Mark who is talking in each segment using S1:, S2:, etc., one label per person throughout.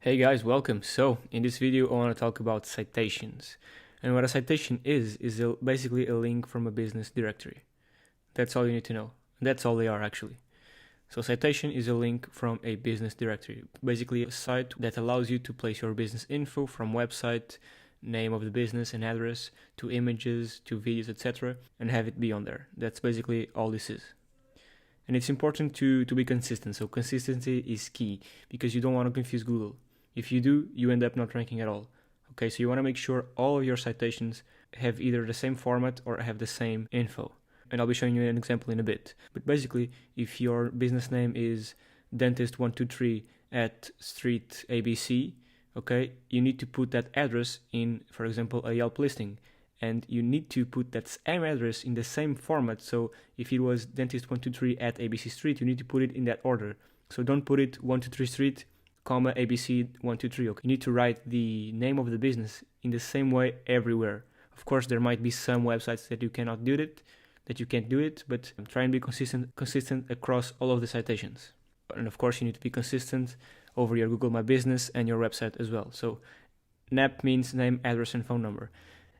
S1: Hey guys, welcome. So in this video I want to talk about citations. And what a citation is basically a link from a business directory. That's all you need to know. That's all they are actually. So citation is a link from a business directory, basically a site that allows you to place your business info from website, name of the business and address, to images, to videos, etc. and have it be on there. That's basically all this is. And it's important to be consistent. So consistency is key because you don't want to confuse Google. If you do, you end up not ranking at all. Okay, so you want to make sure all of your citations have either the same format or have the same info. And I'll be showing you an example in a bit. But basically, if your business name is dentist123 at street ABC, okay, you need to put that address in, for example, a Yelp listing. And you need to put that same address in the same format. So if it was dentist123 at ABC Street, you need to put it in that order. So don't put it 123 Street, comma ABC 123. Okay, you need to write the name of the business in the same way everywhere. Of course, there might be some websites that you cannot do it, but try and be consistent across all of the citations. And of course, you need to be consistent over your Google My Business and your website as well. So NAP means name, address, and phone number.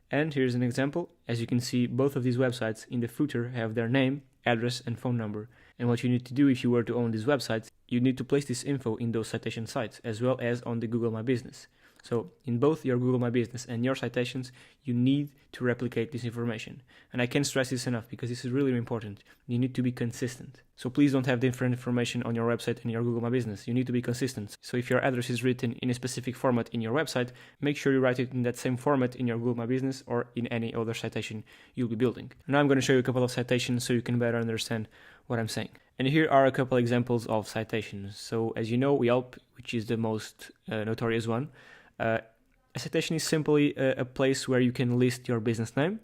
S1: And here's an example. As you can see, both of these websites in the footer have their name, address, and phone number. And what you need to do if you were to own these websites, you need to place this info in those citation sites as well as on the Google My Business. So in both your Google My Business and your citations, you need to replicate this information. And I can't stress this enough because this is really important. You need to be consistent. So please don't have different information on your website and your Google My Business. You need to be consistent. So if your address is written in a specific format in your website, make sure you write it in that same format in your Google My Business or in any other citation you'll be building. Now I'm going to show you a couple of citations so you can better understand what I'm saying. And here are a couple examples of citations. So as you know, Yelp, which is the most notorious one, a citation is simply a place where you can list your business name,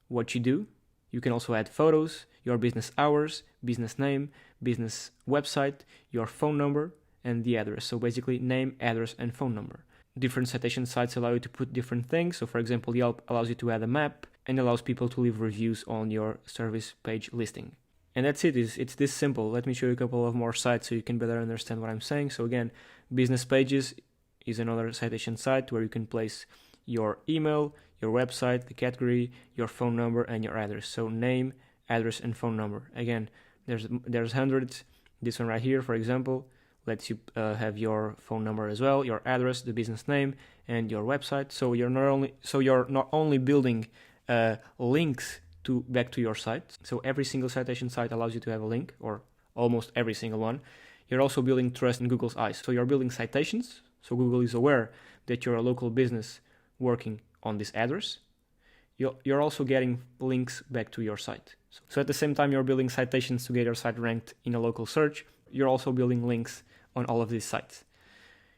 S1: what you do. You can also add photos, your business hours, business name, business website, your phone number, and the address. So basically name, address, and phone number. Different citation sites allow you to put different things. So for example, Yelp allows you to add a map and allows people to leave reviews on your service page listing. And that's it. It's this simple. Let me show you a couple of more sites so you can better understand what I'm saying. So again, business pages is another citation site where you can place your email, your website, the category, your phone number, and your address. So name, address, and phone number. Again, there's hundreds. This one right here, for example, lets you have your phone number as well, your address, the business name, and your website. So you're not only building links back to your site. So every single citation site allows you to have a link, or almost every single one. You're also building trust in Google's eyes. So you're building citations. So Google is aware that you're a local business working on this address. You're also getting links back to your site. So at the same time you're building citations to get your site ranked in a local search, you're also building links on all of these sites.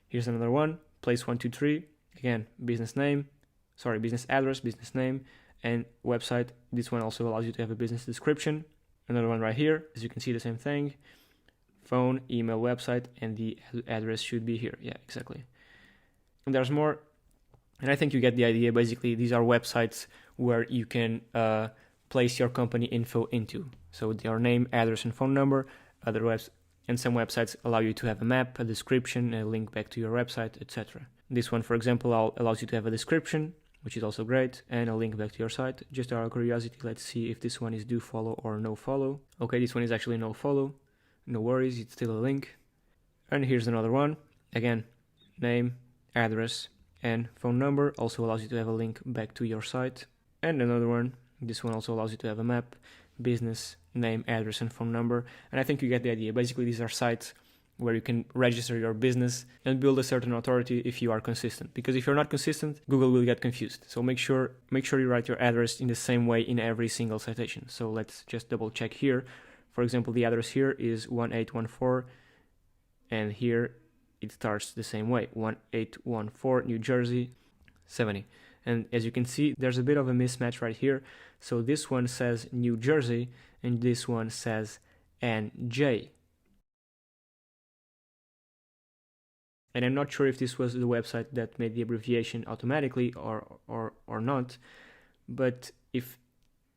S1: Here's another one, place123. Again, business address, business name, and website. This one also allows you to have a business description. Another one right here, as you can see, the same thing. Phone, email, website, and the address should be here. Yeah, exactly. And there's more, and I think you get the idea. Basically, these are websites where you can place your company info into. So your name, address, and phone number. And some websites allow you to have a map, a description, a link back to your website, etc. This one, for example, allows you to have a description, which is also great, and a link back to your site. Just out of curiosity, let's see if this one is do follow or no follow. Okay, this one is actually no follow. No worries, it's still a link. And here's another one. Again, name, address, and phone number. Also allows you to have a link back to your site. And another one. This one also allows you to have a map, business, name, address, and phone number. And I think you get the idea. Basically, these are sites where you can register your business and build a certain authority if you are consistent. Because if you're not consistent, Google will get confused. So make sure you write your address in the same way in every single citation. So let's just double check here. For example, the address here is 1814, and here it starts the same way, 1814 New Jersey 70. And as you can see, there's a bit of a mismatch right here. So this one says New Jersey, and this one says NJ. And I'm not sure if this was the website that made the abbreviation automatically or not, but if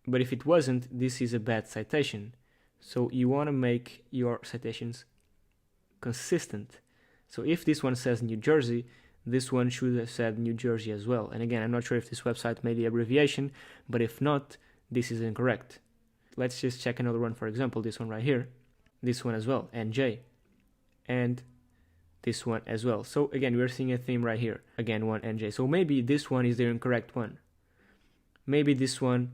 S1: it wasn't, this is a bad citation. So you want to make your citations consistent So if this one says New Jersey, this one should have said New Jersey as well. And again, I'm not sure if this website made the abbreviation, but if not, this is incorrect. Let's just check another one, for example, this one right here, this one as well, NJ, and this one as well. So again, we're seeing a theme right here. Again, one NJ. So maybe this one is the incorrect one. Maybe this one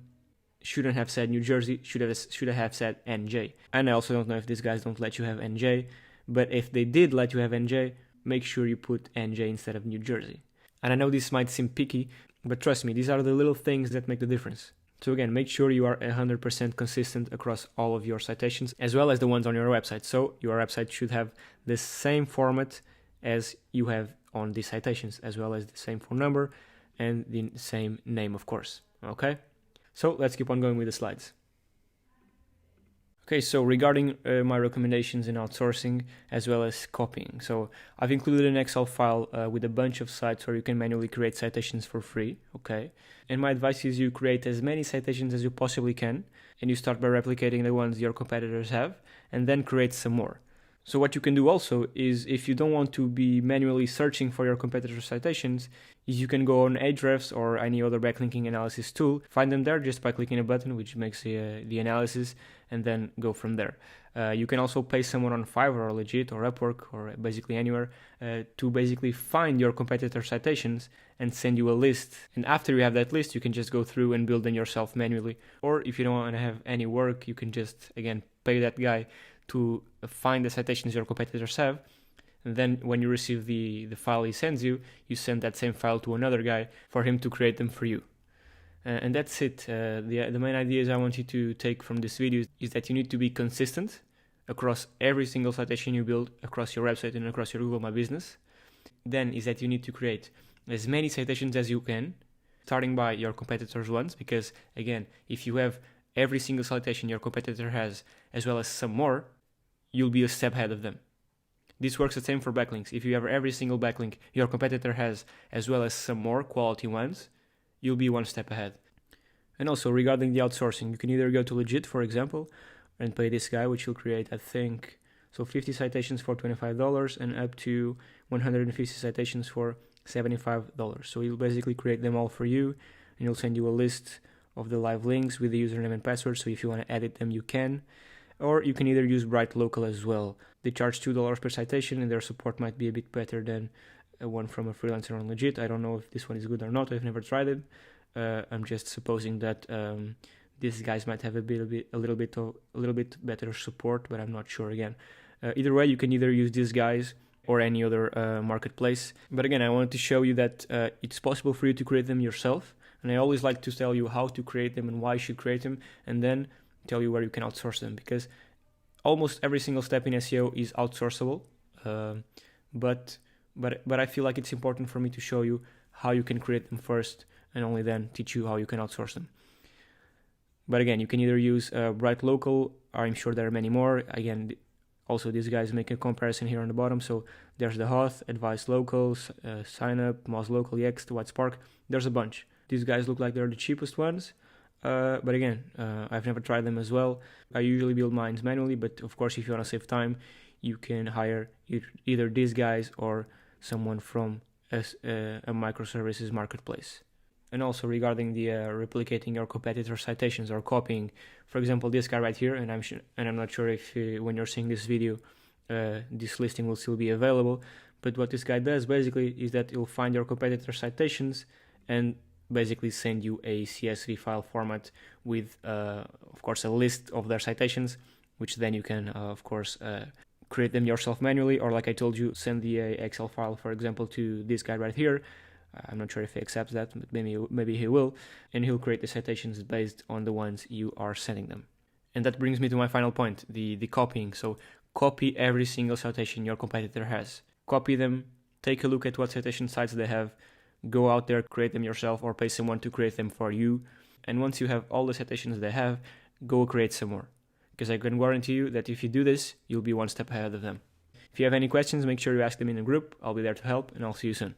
S1: shouldn't have said New Jersey, should have said NJ. And I also don't know if these guys don't let you have NJ, but if they did let you have NJ, make sure you put NJ instead of New Jersey. And I know this might seem picky, but trust me, these are the little things that make the difference. So again, make sure you are 100% consistent across all of your citations, as well as the ones on your website. So your website should have the same format as you have on these citations, as well as the same phone number and the same name, of course. Okay? So let's keep on going with the slides. Okay, so regarding my recommendations in outsourcing as well as copying. So I've included an Excel file with a bunch of sites where you can manually create citations for free, okay? And my advice is you create as many citations as you possibly can, and you start by replicating the ones your competitors have, and then create some more. So what you can do also is, if you don't want to be manually searching for your competitors' citations, is you can go on Ahrefs or any other backlinking analysis tool, find them there just by clicking a button which makes the analysis, and then go from there. You can also pay someone on Fiverr or Legit or Upwork or basically anywhere to basically find your competitor citations and send you a list. And after you have that list, you can just go through and build them yourself manually. Or if you don't want to have any work, you can just, again, pay that guy to find the citations your competitors have, and then when you receive the file he sends you, you send that same file to another guy for him to create them for you. And that's it. The main ideas I want you to take from this video is that you need to be consistent across every single citation you build across your website and across your Google My Business. Then is that you need to create as many citations as you can, starting by your competitors' ones, because again, if you have every single citation your competitor has, as well as some more, you'll be a step ahead of them. This works the same for backlinks. If you have every single backlink your competitor has, as well as some more quality ones, you'll be one step ahead. And also regarding the outsourcing, you can either go to Legit, for example, and pay this guy, which will create, I think, so 50 citations for $25 and up to 150 citations for $75. So he'll basically create them all for you, and he'll send you a list of the live links with the username and password, so if you want to edit them, you can. Or you can either use Bright Local as well. They charge $2 per citation, and their support might be a bit better than one from a freelancer on Legit. I don't know if this one is good or not. I've never tried it. I'm just supposing that these guys might have a little bit better support, but I'm not sure again. Either way, you can either use these guys or any other marketplace. But again, I wanted to show you that it's possible for you to create them yourself. And I always like to tell you how to create them and why you should create them, and then tell you where you can outsource them, because almost every single step in SEO is outsourceable. But I feel like it's important for me to show you how you can create them first, and only then teach you how you can outsource them. But again, you can either use Bright Local, or I'm sure there are many more. Again, also these guys make a comparison here on the bottom. So there's the Hoth, Advice Locals, Sign Up, Moz Local, Yext, White Spark. There's a bunch. These guys look like they're the cheapest ones. But again, I've never tried them as well. I usually build mine manually, but of course, if you want to save time, you can hire either these guys or someone from a microservices marketplace. And also regarding the replicating your competitor citations or copying, for example, this guy right here, and I'm not sure if when you're seeing this video, this listing will still be available. But what this guy does basically is that he'll find your competitor citations and basically send you a CSV file format with, of course, a list of their citations, which then you can, of course, create them yourself manually, or like I told you, send the Excel file, for example, to this guy right here. I'm not sure if he accepts that, but maybe he will, and he'll create the citations based on the ones you are sending them. And that brings me to my final point, the copying. So copy every single citation your competitor has. Copy them, take a look at what citation sites they have, go out there, create them yourself, or pay someone to create them for you. And once you have all the citations they have, go create some more. Because I can guarantee you that if you do this, you'll be one step ahead of them. If you have any questions, make sure you ask them in the group. I'll be there to help, and I'll see you soon.